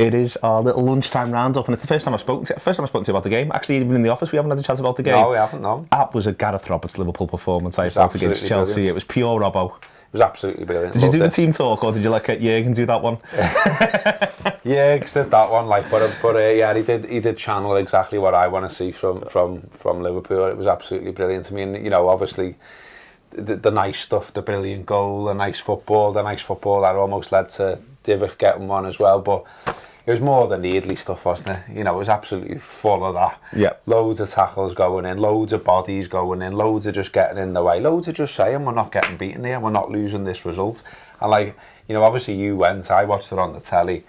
It is our little lunchtime roundup, and it's the first time I've spoken to you about the game. Actually, even in the office, we haven't had a chat about the game. No, we haven't, no. That was a Gareth Roberts Liverpool performance, I felt, against Chelsea. Brilliant. It was pure Robbo. It was absolutely brilliant. Did you do the team talk, or did you let Jürgen do that one? Jürgen did that one, yeah, he did channel exactly what I want to see from Liverpool. It was absolutely brilliant. I mean, you know, obviously the nice stuff, the brilliant goal, the nice football that almost led to Divock getting one as well, but it was more the Needley stuff, wasn't it? You know, it was absolutely full of that. Yeah. Loads of tackles going in, loads of bodies going in, loads of just getting in the way, loads of just saying we're not getting beaten here, we're not losing this result. And like, you know, obviously you went, I watched it on the telly.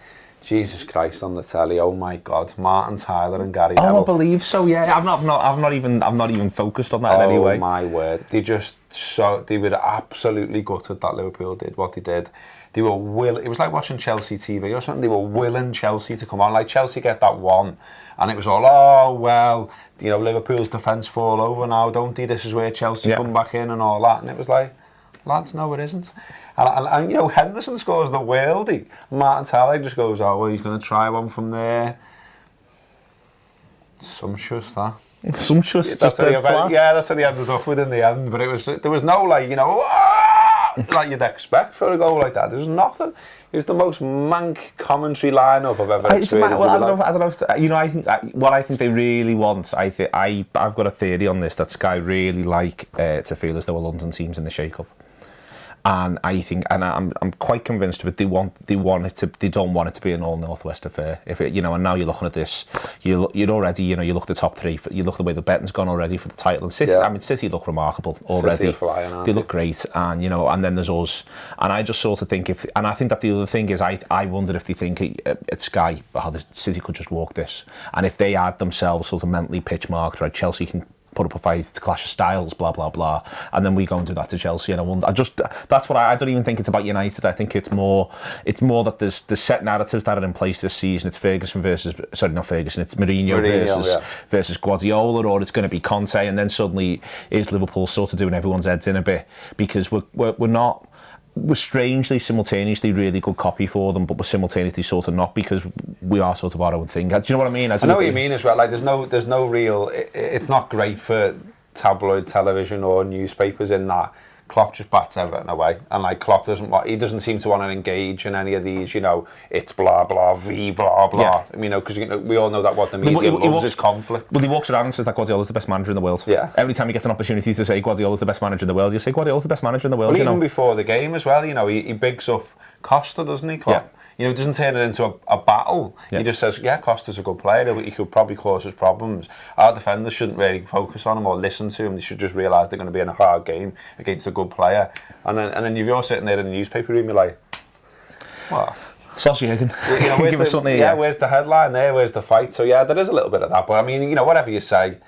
Jesus Christ, on the telly! Oh my God, Martin Tyler and Gary Neville. I believe so. Yeah, I'm not even focused on that in any way. Oh my word! They were absolutely gutted that Liverpool did what they did. They were it was like watching Chelsea TV or something. They were willing Chelsea to come on. Like Chelsea get that one, and it was all, oh well, you know, Liverpool's defence fall over now, don't they? This is where Chelsea come back in and all that. And it was like, lads, no, it isn't. And you know, Henderson scores the worldie. Martin Tyler just goes, oh well, he's going to try one from there. Sumptuous, that. Sumptuous. That's what he ended up with in the end. But there was no, like, you know, like you'd expect for a goal like that. There's nothing. It was the most mank commentary lineup I've ever experienced. I don't know. You know, what I think they really want. I've got a theory on this that Sky really like to feel as though a London team's in the shake-up. And I think, and I'm quite convinced of it. They don't want it to be an all Northwest affair. If it, you know, and now you're looking at this, you'd already, you know, you look at the top three. You look at the way the betting's gone already for the title. And City, I mean, City look remarkable already. Flying, they look great, and you know, and then there's us. And I just sort of think and I think that the other thing is, I wonder if they think at Sky, the City could just walk this, and if they had themselves sort of mentally pitch marked, right, Chelsea can put up a fight, it's a clash of styles, blah blah blah, and then we go and do that to Chelsea. And that's what I don't even think it's about United. I think it's more that there's set narratives that are in place this season. It's Ferguson versus, sorry, not Ferguson, it's Mourinho versus Guardiola, or it's going to be Conte, and then suddenly is Liverpool sort of doing everyone's heads in a bit, because we're strangely simultaneously really good copy for them, but we're simultaneously sort of not, because we are sort of our own thing. Do you know what I mean? I know what you mean as well. Like there's no real. It's not great for tabloid television or newspapers in that Klopp just bats Everton away, and like Klopp doesn't seem to want to engage in any of these, you know, it's blah blah v blah blah. Yeah. You know, because we all know that what the media loves is conflict. Well, he walks around and says that Guardiola's the best manager in the world. Yeah. Every time he gets an opportunity to say Guardiola's the best manager in the world, you say Guardiola's the best manager in the world. Well, even before the game as well, you know, he bigs up Costa, doesn't he, Klopp? Yeah. You know, he doesn't turn it into a battle. Yeah. He just says, yeah, Costa's a good player, he could probably cause us problems. Our defenders shouldn't really focus on him or listen to him. They should just realise they're going to be in a hard game against a good player. And then if you're sitting there in the newspaper room, you're like, what? Saucy Higgin. You know, give us something. Yeah, where's the headline there? Where's the fight? So yeah, there is a little bit of that. But I mean, you know, whatever you say,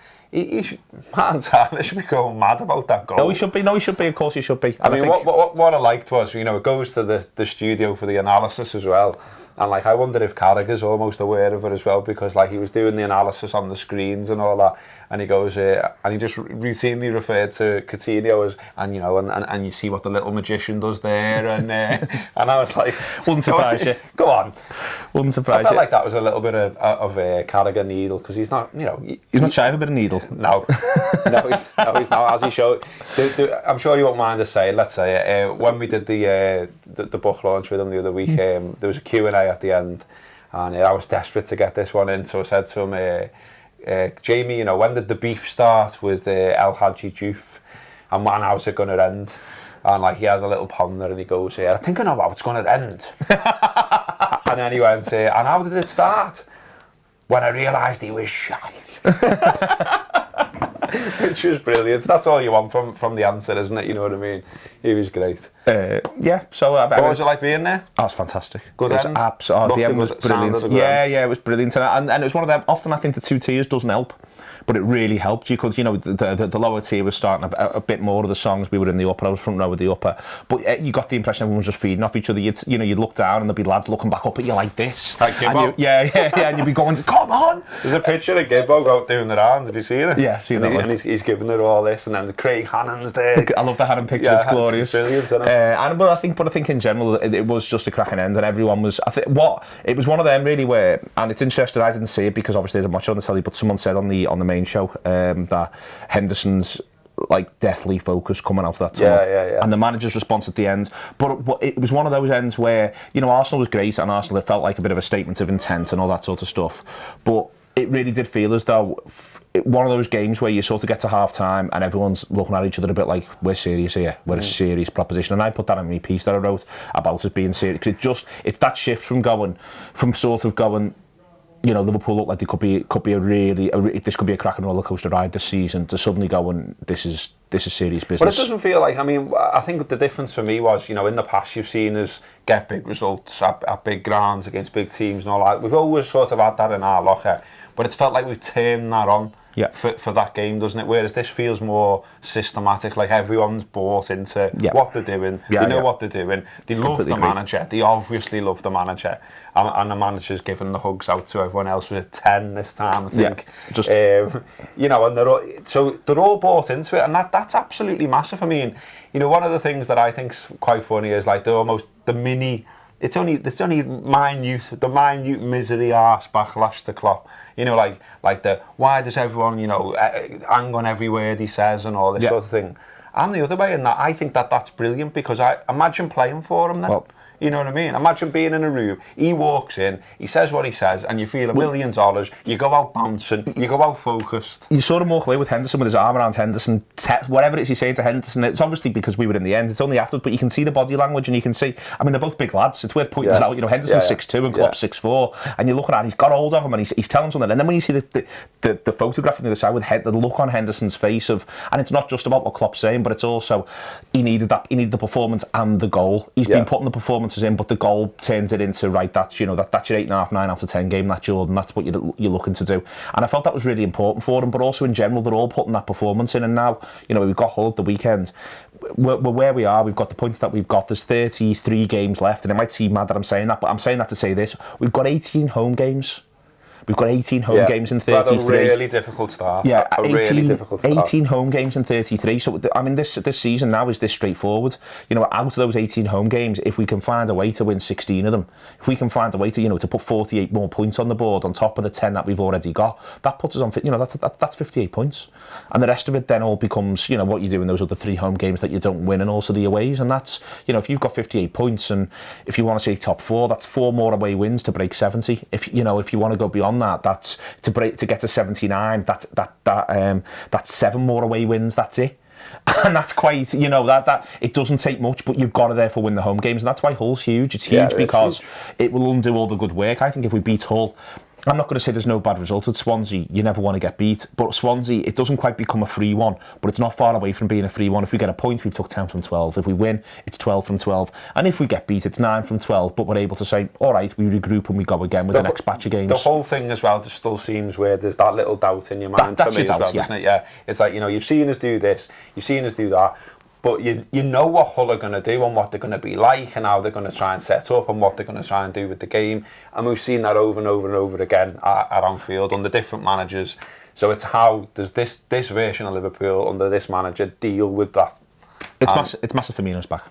Martin Tyler should be going mad about that goal. No, he should be. Of course he should be. I mean, what I liked was, you know, it goes to the studio for the analysis as well. And like, I wonder if Carragher's almost aware of it as well, because like he was doing the analysis on the screens and all that, and he goes, and he just routinely referred to Coutinho as, and you know, and you see what the little magician does there, and I was like, wouldn't surprise you. Go on, wouldn't surprise you. I felt like that was a little bit of Carragher needle, because he's not, you know, he's not shy of a bit of needle. No, he's not. As he showed, I'm sure you won't mind us saying. Let's say when we did the book launch with him the other week, there was a Q&A at the end, and I was desperate to get this one in, so I said to him, Jamie, you know, when did the beef start with El Hadji Diouf, and how's it going to end? And like, he had a little ponder, and he goes, I think I know how it's going to end. And then he went, and how did it start? When I realised he was shite. Which was brilliant. That's all you want from the answer, isn't it? You know what I mean? He was great. Yeah. So what was it like being there? That was fantastic. Good end. The end was brilliant. Yeah, it was brilliant. And it was one of them. Often I think the 2 tiers doesn't help. but it really helped you because, you know, the lower tier was starting a bit more of the songs. We were in the upper, I was front row with the upper, but you got the impression everyone was just feeding off each other. You'd look down and there'd be lads looking back up at you like this. Like Gibbo? And you'd be going, come on! There's a picture of Gibbo out doing the rounds, have you seen it? Yeah, I've seen that one. And he's giving it all this, and then Craig Hannon's there. I love the Hannon picture, it's glorious. It's brilliant, isn't it? But I think in general, it was just a cracking end, and everyone was, it was one of them really where, and it's interesting, I didn't see it because obviously I didn't watch it on the telly, but someone said on the main show that Henderson's like deathly focused coming out of that tunnel. And the manager's response at the end. But it was one of those ends where, you know, Arsenal was great and Arsenal, it felt like a bit of a statement of intent and all that sort of stuff. But it really did feel as though one of those games where you sort of get to half time and everyone's looking at each other a bit like, we're serious here, we're a serious proposition. And I put that in my piece that I wrote about us being serious. Because it's that shift from sort of going, you know, Liverpool look like they could be this could be a cracking roller coaster ride this season, to suddenly go and this is serious business. But it doesn't feel like, I mean, I think the difference for me was, you know, in the past you've seen us get big results at big grounds against big teams and all that. We've always sort of had that in our locker, but it's felt like we've turned that on. For that game, doesn't it? Whereas this feels more systematic, like everyone's bought into what they're doing. They know what they're doing. They love the manager. They obviously love the manager. And the manager's giving the hugs out to everyone else. Was it 10 this time, I think? You know, and they're all bought into it, and that's absolutely massive. I mean, you know, one of the things that I think's quite funny is like the mini. It's only minute misery arse backlash to Klopp. You know, like the why does everyone, you know, hang on every word he says and all this sort of thing. I'm the other way in that I think that's brilliant, because I imagine playing for him then. Well, you know what I mean? Imagine being in a room, he walks in, he says what he says, and you feel $1 million, you go out bouncing, you go out focused. You sort of walk away with Henderson with his arm around Henderson, whatever it is he's saying to Henderson. It's obviously because we were in the end, it's only afterwards, but you can see the body language and you can see, I mean, they're both big lads, it's worth pointing that out. You know, Henderson's 6'2" and Klopp's 6'4", and you're looking at it, he's got hold of him and he's telling something, and then when you see the photograph on the other side with the look on Henderson's face of, and it's not just about what Klopp's saying, but it's also, he needed the performance and the goal. He's been putting the performances in, but the goal turns it into, right, that's, you know, that's your 8.5, 9 out of 10 game, that's Jordan, that's what you're looking to do. And I felt that was really important for them, but also in general, they're all putting that performance in, and now, you know, we've got Hull at the weekend, we're where we are, we've got the points that we've got, there's 33 games left, and it might seem mad that I'm saying that, but I'm saying that to say this, we've got 18 home games. We've got 18 home games in 33. That's a really difficult start. Yeah, 18 home games in 33. So, I mean, this season now is this straightforward. You know, out of those 18 home games, if we can find a way to win 16 of them, if we can find a way to, you know, to put 48 more points on the board on top of the 10 that we've already got, that puts us on, you know, that's 58 points. And the rest of it then all becomes, you know, what you do in those other 3 home games that you don't win, and also the aways. And that's, you know, if you've got 58 points, and if you want to say top 4, that's 4 more away wins to break 70. If you want to go beyond that, that's to get to 79. That's 7 more away wins. That's it, and that's quite, you know, that it doesn't take much, but you've got to therefore win the home games, and that's why Hull's huge. It's huge because it will undo all the good work. I think if we beat Hull, I'm not going to say there's no bad result at Swansea. You never want to get beat. But Swansea, it doesn't quite become a free one, but it's not far away from being a free one. If we get a point, we've took 10 from 12. If we win, it's 12 from 12. And if we get beat, it's 9 from 12. But we're able to say, all right, we regroup and we go again with the next batch of games. The whole thing as well just still seems where there's that little doubt in your mind for me as well, doesn't it? Yeah. It's like, you know, you've seen us do this, you've seen us do that. But you know what Hull are going to do and what they're going to be like and how they're going to try and set up and what they're going to try and do with the game. And we've seen that over and over and over again at Anfield under different managers. So it's how does this version of Liverpool under this manager deal with that? It's massive Firmino's back.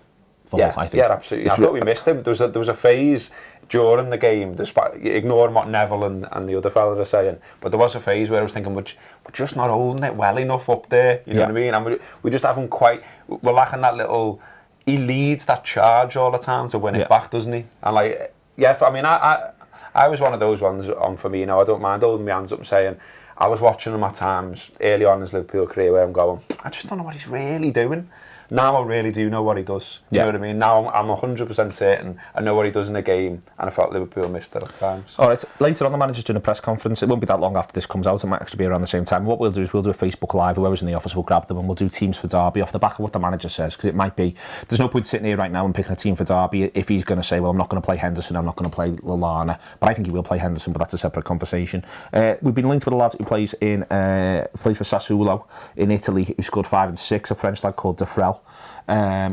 Yeah, I think. Yeah, absolutely. I thought we missed him. There was a phase during the game, despite ignoring what Neville and the other fella are saying, but there was a phase where I was thinking, we're just not holding it well enough up there. You know what I mean? And we just haven't quite. We're lacking that little. He leads that charge all the time to win it back, doesn't he? And like, I mean, I was one of those ones on Firmino. I don't mind holding my hands up and saying, I was watching him at times early on in his Liverpool career where I'm going, I just don't know what he's really doing. Now I really do know what he does. You know what I mean? Now I'm 100% certain I know what he does in a game, and I felt Liverpool missed it at times. All right, later on the manager's doing a press conference. It won't be that long after this comes out. It might actually be around the same time. What we'll do is we'll do a Facebook Live. Whoever's in the office will grab them and we'll do teams for Derby off the back of what the manager says, because it might be, there's no point sitting here right now and picking a team for Derby if he's going to say, well, I'm not going to play Henderson, I'm not going to play Lallana, but I think he will play Henderson, but that's a separate conversation. We've been linked with a lad plays for Sassuolo in Italy, who scored 5 and 6. A French lad called Defrel.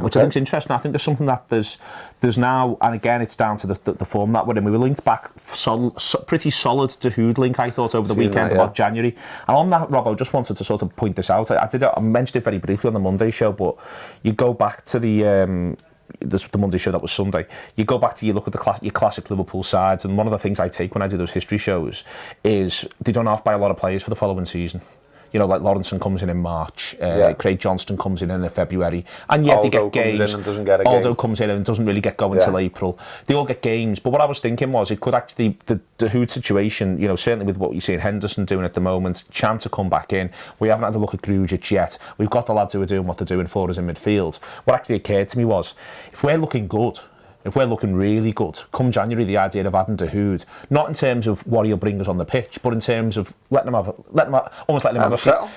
Which I think is interesting. I think there's something that there's now, and again, it's down to the form that we're in. We were linked back pretty solid to Hood link, I thought, over the weekend, about January. And on that, Robbo, just wanted to sort of point this out. I mentioned it very briefly on the Monday show, but you go back to the Monday show that was Sunday. You go back to you look at your classic Liverpool sides, and one of the things I take when I do those history shows is they don't have to buy a lot of players for the following season. You know, like Lawrenson comes in March, Craig Johnston comes in February, and yet Aldo they get games. Comes in and doesn't get a game. Aldo comes in and doesn't really get going till April. They all get games, but what I was thinking was it could actually the Hood situation. You know, certainly with what you're seeing Henderson doing at the moment, Chan to come back in. We haven't had a look at Grujic yet. We've got the lads who are doing what they're doing for us in midfield. What actually occurred to me was, if we're looking good, if we're looking really good, come January, the idea of adding Dahoud, not in terms of what he'll bring us on the pitch, but in terms of letting him have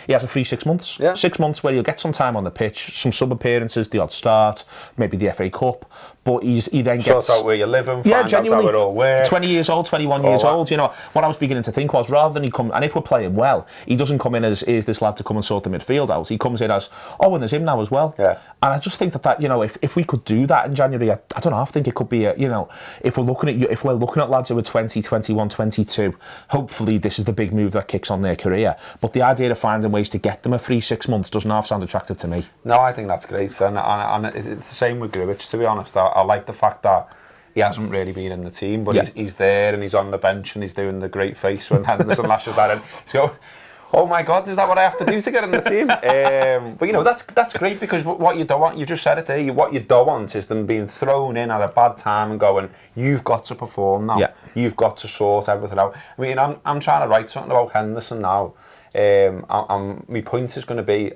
he has a free 6 months. Yeah. 6 months where he'll get some time on the pitch, some sub appearances, the odd start, maybe the FA Cup. But he then gets... Sort out where you're living, find out how it all works. 20 years old, 21 years old, you know. What I was beginning to think was, rather than he come... And if we're playing well, he doesn't come in as, is this lad to come and sort the midfield out. He comes in as, and there's him now as well. Yeah. And I just think that you know, if we could do that in January, I don't know, I think it could be, you know, if we're looking at lads who are 20, 21, 22, hopefully this is the big move that kicks on their career. But the idea of finding ways to get them a free 6 months doesn't half sound attractive to me. No, I think that's great. And it's the same with Grujic, to be honest. I like the fact that he hasn't really been in the team, but he's there and he's on the bench and he's doing the great face when Henderson lashes that in. So, oh my God, is that what I have to do to get in the team? But you know, that's great, because what you don't want, you just said it there, what you don't want is them being thrown in at a bad time and going, you've got to perform now. Yeah. You've got to sort everything out. I mean, I'm trying to write something about Henderson now. My point is going to be,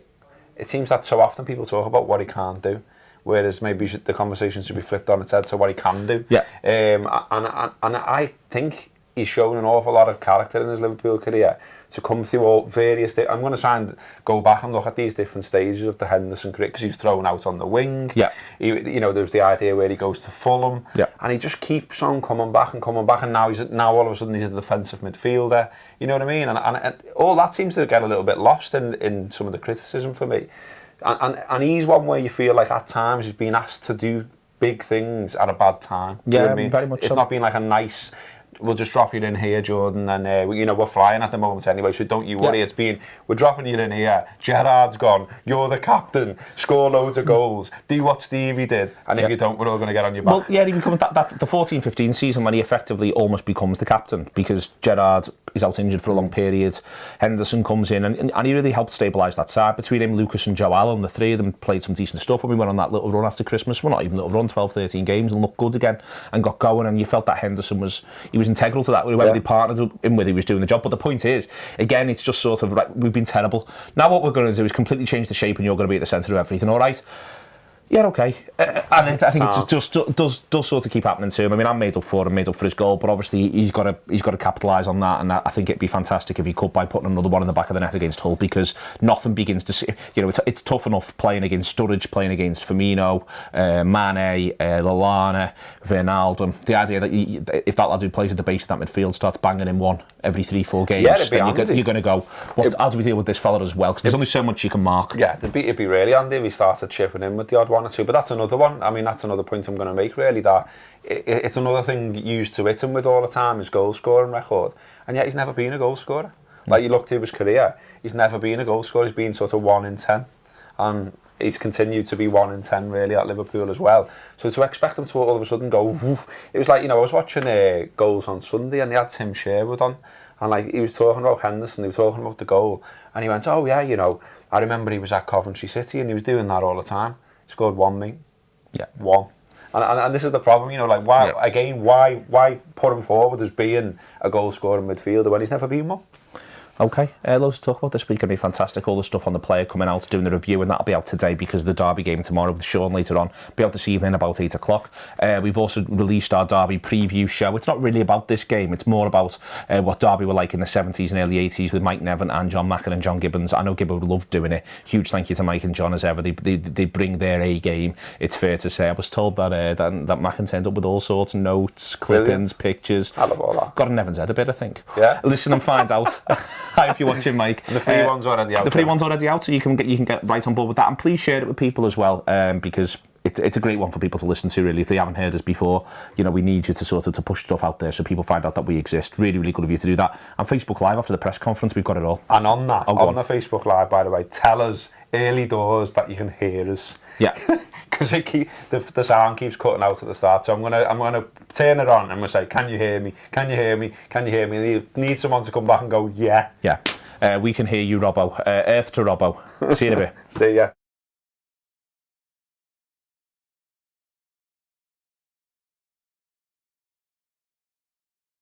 it seems that so often people talk about what he can't do, whereas maybe the conversation should be flipped on its head to what he can do. Yeah. And I think he's shown an awful lot of character in his Liverpool career to come through all various... I'm going to try and go back and look at these different stages of the Henderson career, because he was thrown out on the wing. Yeah. You know, there's the idea where he goes to Fulham. Yeah. And he just keeps on coming back, and now all of a sudden he's a defensive midfielder. You know what I mean? And all that seems to get a little bit lost in some of the criticism for me. And he's one where you feel like at times he's been asked to do big things at a bad time. Yeah, you know what I mean? very much. It's not been like a nice, we'll just drop you in here, Jordan, and you know, we're flying at the moment anyway, so don't you worry. Yeah. It's been, we're dropping you in here, Gerrard's gone, you're the captain, score loads of goals, do what Stevie did, and if you don't, we're all going to get on your back. Well, yeah, he becomes the 14-15 season when he effectively almost becomes the captain, because Gerrard is out injured for a long period. Henderson comes in and he really helped stabilise that side. Between him, Lucas and Joe Allen, the three of them played some decent stuff when we went on that little run after Christmas. Well, not even a little run, 12-13 games, and looked good again and got going, and you felt that Henderson was integral to that. Whoever they partnered him with, he was doing the job. But the point is, again, it's just sort of like, we've been terrible. Now what we're going to do is completely change the shape, and you're going to be at the centre of everything, all right? Yeah, okay. And I think it just does sort of keep happening to him. I mean, I'm made up for him, made up for his goal, but obviously he's got to capitalise on that, and I think it'd be fantastic if he could, by putting another one in the back of the net against Hull, because nothing begins to see, you know, it's tough enough playing against Sturridge, playing against Firmino, Mane, Lallana, Wijnaldum. The idea that if that lad who plays at the base of that midfield starts banging in one every 3-4 games, then you're going to go, how do we deal with this fella as well? Because there's only so much you can mark. Yeah, it'd be really handy if he started chipping in with the odd one or two, but that's another one. I mean, that's another point I'm going to make, really, that it's another thing used to hit him with all the time, his goal scoring record, and yet he's never been a goal scorer. Like, you look through his career, he's never been a goal scorer. He's been sort of 1 in 10, and he's continued to be 1 in 10 really at Liverpool as well. So to expect him to all of a sudden go, woof, it was like, you know, I was watching Goals on Sunday, and they had Tim Sherwood on, and like, he was talking about Henderson, he was talking about the goal, and he went, oh yeah, you know, I remember he was at Coventry City and he was doing that all the time. He scored 1, mate. Yeah, 1. And this is the problem, you know, like, why put him forward as being a goal scoring midfielder when he's never been one? Okay, loads to talk about this week. Going to be fantastic. All the stuff on the player coming out, doing the review, and that'll be out today because of the Derby game tomorrow with Sean later on. Be out this evening about 8 o'clock. We've also released our Derby preview show. It's not really about this game. It's more about what Derby were like in the 70s and early 80s with Mike Nevin and John Macken and John Gibbons. I know Gibbon loved doing it. Huge thank you to Mike and John as ever. They bring their A game. It's fair to say. I was told that that Macken turned up with all sorts of notes, clippings, pictures. I love all that. Got in Nevin's head a bit, I think. Yeah. Listen and find out. I hope you're watching, Mike. And the free one's already out. The free one's already out, so you can get right on board with that. And please share it with people as well, because it's a great one for people to listen to, really. If they haven't heard us before, you know, we need you to sort of to push stuff out there so people find out that we exist. Really, really good of you to do that. And Facebook Live after the press conference, we've got it all. And on that, on the Facebook Live, by the way, tell us early doors that you can hear us. Yeah. Because the sound keeps cutting out at the start, so I'm gonna turn it on and I'm gonna say, can you hear me? Can you hear me? Can you hear me? And you need someone to come back and go, yeah. Yeah. We can hear you, Robbo. Earth to Robbo. See you in a bit. See ya.